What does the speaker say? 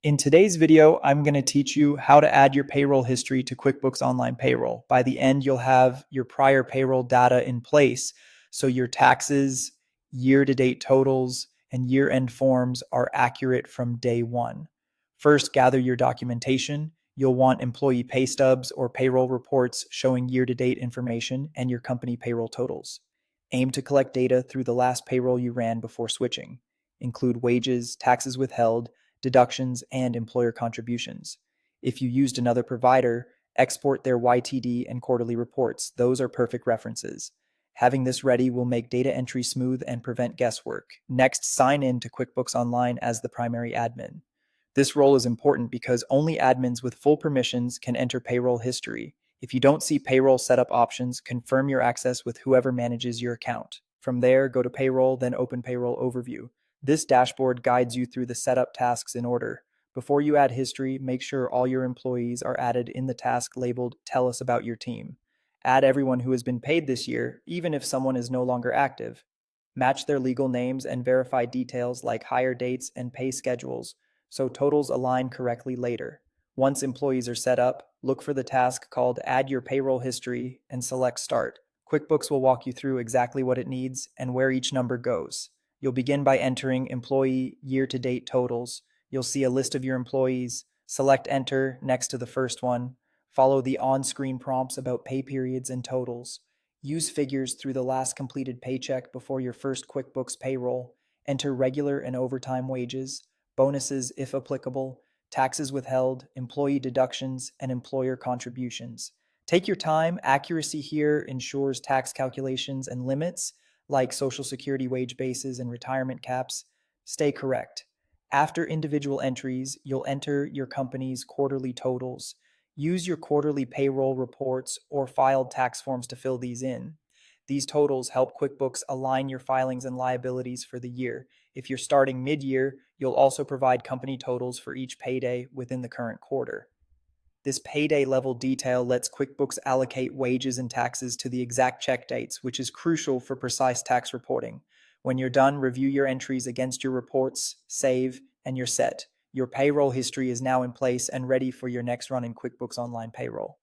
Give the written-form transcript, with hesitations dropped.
In today's video, I'm going to teach you how to add your payroll history to QuickBooks Online Payroll. By the end, you'll have your prior payroll data in place, so your taxes, year-to-date totals, and year-end forms are accurate from day one. First, gather your documentation. You'll want employee pay stubs or payroll reports showing year-to-date information and your company payroll totals. Aim to collect data through the last payroll you ran before switching. Include wages, taxes withheld, deductions, and employer contributions. If you used another provider, export their YTD and quarterly reports. Those are perfect references. Having this ready will make data entry smooth and prevent guesswork. Next, sign in to QuickBooks Online as the primary admin. This role is important because only admins with full permissions can enter payroll history. If you don't see payroll setup options, confirm your access with whoever manages your account. From there, go to Payroll, then open Payroll Overview. This dashboard guides you through the setup tasks in order. Before you add history, make sure all your employees are added in the task labeled Tell Us About Your Team. Add everyone who has been paid this year, even if someone is no longer active. Match their legal names and verify details like hire dates and pay schedules, so totals align correctly later. Once employees are set up, look for the task called Add Your Payroll History and select Start. QuickBooks will walk you through exactly what it needs and where each number goes. You'll begin by entering employee year-to-date totals. You'll see a list of your employees. Select Enter next to the first one. Follow the on-screen prompts about pay periods and totals. Use figures through the last completed paycheck before your first QuickBooks payroll. Enter regular and overtime wages, bonuses if applicable, taxes withheld, employee deductions, and employer contributions. Take your time. Accuracy here ensures tax calculations and limits, like Social Security wage bases and retirement caps, stay correct. After individual entries, you'll enter your company's quarterly totals. Use your quarterly payroll reports or filed tax forms to fill these in. These totals help QuickBooks align your filings and liabilities for the year. If you're starting mid-year, you'll also provide company totals for each payday within the current quarter. This payday level detail lets QuickBooks allocate wages and taxes to the exact check dates, which is crucial for precise tax reporting. When you're done, review your entries against your reports, save, and you're set. Your payroll history is now in place and ready for your next run in QuickBooks Online Payroll.